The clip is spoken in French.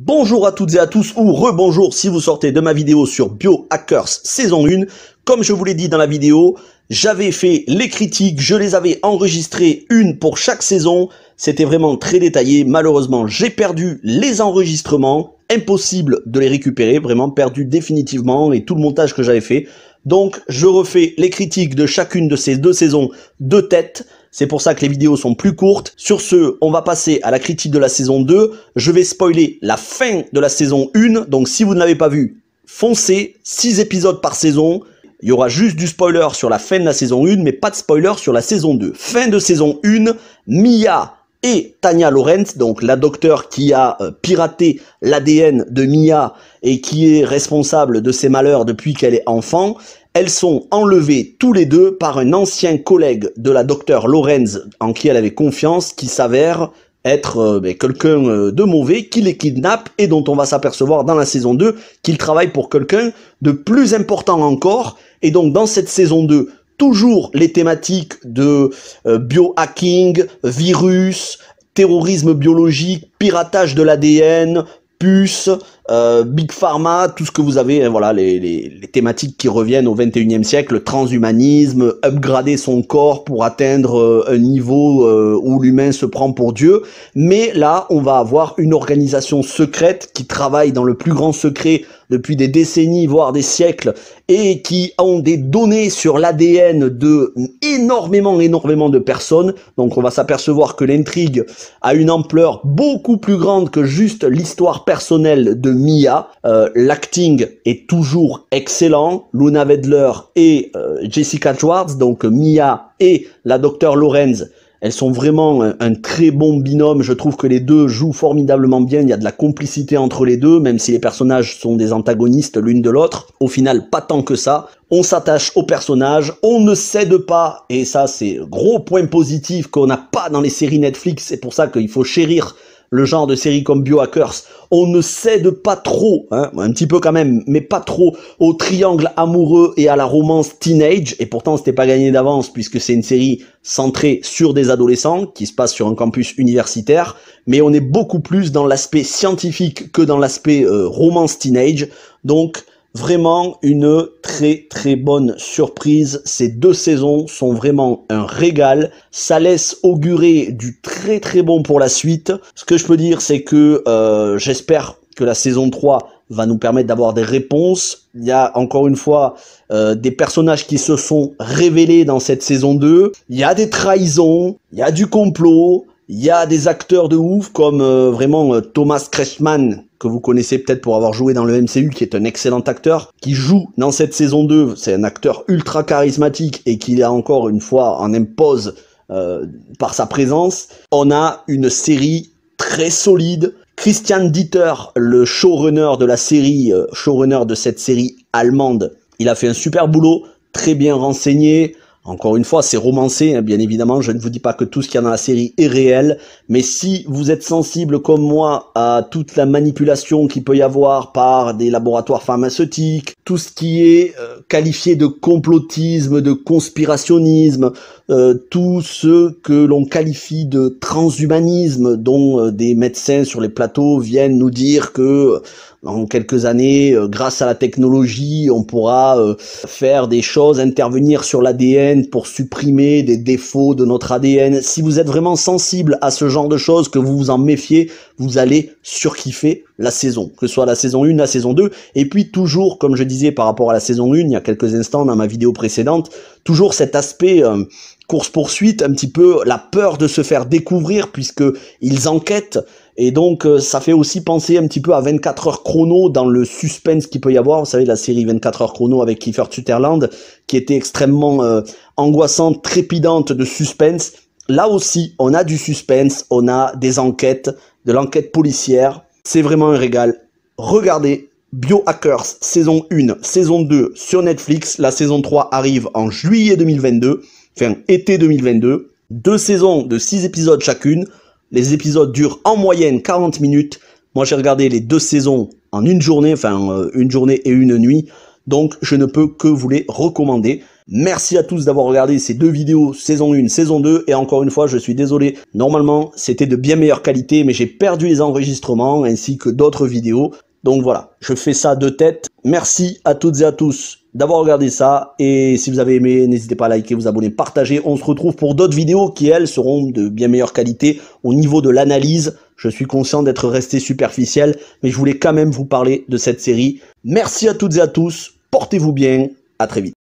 Bonjour à toutes et à tous, ou rebonjour si vous sortez de ma vidéo sur Biohackers saison 1. Comme je vous l'ai dit dans la vidéo, j'avais fait les critiques, je les avais enregistrées une pour chaque saison. C'était vraiment très détaillé. Malheureusement, j'ai perdu les enregistrements. Impossible de les récupérer, vraiment perdu définitivement, et tout le montage que j'avais fait. Donc, je refais les critiques de chacune de ces deux saisons de tête. C'est pour ça que les vidéos sont plus courtes. Sur ce, on va passer à la critique de la saison 2. Je vais spoiler la fin de la saison 1. Donc si vous ne l'avez pas vu, foncez. 6 épisodes par saison. Il y aura juste du spoiler sur la fin de la saison 1, mais pas de spoiler sur la saison 2. Fin de saison 1, Mia et Tanya Lawrence, donc la docteure qui a piraté l'ADN de Mia et qui est responsable de ses malheurs depuis qu'elle est enfant. Elles sont enlevées tous les deux par un ancien collègue de la docteure Lawrence en qui elle avait confiance, qui s'avère être quelqu'un de mauvais, qui les kidnappe et dont on va s'apercevoir dans la saison 2 qu'il travaille pour quelqu'un de plus important encore. Et donc dans cette saison 2, toujours les thématiques de biohacking, virus, terrorisme biologique, piratage de l'ADN, puces, Big Pharma, tout ce que vous avez, voilà, les thématiques qui reviennent au 21e siècle, le transhumanisme, upgrader son corps pour atteindre un niveau où l'humain se prend pour Dieu. Mais là, on va avoir une organisation secrète qui travaille dans le plus grand secret depuis des décennies, voire des siècles, et qui ont des données sur l'ADN de énormément de personnes. Donc on va s'apercevoir que l'intrigue a une ampleur beaucoup plus grande que juste l'histoire personnelle de Mia. L'acting est toujours excellent. Luna Wedler et Jessica Schwartz, donc Mia et la docteure Lawrence, elles sont vraiment un très bon binôme. Je trouve que les deux jouent formidablement bien. Il y a de la complicité entre les deux, même si les personnages sont des antagonistes l'une de l'autre. Au final, pas tant que ça. On s'attache aux personnages, on ne cède pas. Et ça, c'est gros point positif qu'on n'a pas dans les séries Netflix. C'est pour ça qu'il faut chérir le genre de série comme Biohackers. On ne cède pas trop, hein, un petit peu quand même, mais pas trop au triangle amoureux et à la romance teenage. Et pourtant, c'était pas gagné d'avance puisque c'est une série centrée sur des adolescents qui se passe sur un campus universitaire. Mais on est beaucoup plus dans l'aspect scientifique que dans l'aspect romance teenage. Donc, vraiment une très bonne surprise. Ces deux saisons sont vraiment un régal. Ça laisse augurer du très bon pour la suite. Ce que je peux dire, c'est que j'espère que la saison 3 va nous permettre d'avoir des réponses. Il y a encore une fois des personnages qui se sont révélés dans cette saison 2. Il y a des trahisons, il y a du complot, il y a des acteurs de ouf comme vraiment Thomas Kretschmann, que vous connaissez peut-être pour avoir joué dans le MCU, qui est un excellent acteur, qui joue dans cette saison 2. C'est un acteur ultra charismatique et qui, là encore une fois, en impose par sa présence. On a une série très solide. Christian Dieter, le showrunner de la série, showrunner de cette série allemande, il a fait un super boulot, très bien renseigné. Encore une fois, c'est romancé, hein, bien évidemment, je ne vous dis pas que tout ce qu'il y a dans la série est réel, mais si vous êtes sensible comme moi à toute la manipulation qu'il peut y avoir par des laboratoires pharmaceutiques, tout ce qui est qualifié de complotisme, de conspirationnisme, tout ce que l'on qualifie de transhumanisme, dont des médecins sur les plateaux viennent nous dire que dans quelques années, grâce à la technologie, on pourra faire des choses, intervenir sur l'ADN pour supprimer des défauts de notre ADN. Si vous êtes vraiment sensible à ce genre de choses, que vous vous en méfiez, vous allez surkiffer la saison, que ce soit la saison 1, la saison 2, et puis toujours, comme je disais par rapport à la saison 1, il y a quelques instants dans ma vidéo précédente, toujours cet aspect course-poursuite, un petit peu la peur de se faire découvrir puisque ils enquêtent, et donc ça fait aussi penser un petit peu à 24 heures chrono dans le suspense qu'il peut y avoir. Vous savez, la série 24 heures chrono avec Kiefer Sutherland qui était extrêmement angoissante, trépidante de suspense. Là aussi, on a du suspense, on a des enquêtes, de l'enquête policière. C'est vraiment un régal. Regardez Biohackers saison 1, saison 2 sur Netflix. La saison 3 arrive en juillet 2022, enfin été 2022. 2 saisons de 6 épisodes chacune. Les épisodes durent en moyenne 40 minutes. Moi, j'ai regardé les 2 saisons en une journée, enfin une journée et une nuit. Donc, je ne peux que vous les recommander. Merci à tous d'avoir regardé ces deux vidéos, saison 1, saison 2, et encore une fois, je suis désolé, normalement, c'était de bien meilleure qualité, mais j'ai perdu les enregistrements, ainsi que d'autres vidéos. Donc voilà, je fais ça de tête. Merci à toutes et à tous d'avoir regardé ça, et si vous avez aimé, n'hésitez pas à liker, vous abonner, partager. On se retrouve pour d'autres vidéos qui, elles, seront de bien meilleure qualité au niveau de l'analyse. Je suis conscient d'être resté superficiel, mais je voulais quand même vous parler de cette série. Merci à toutes et à tous, portez-vous bien, à très vite.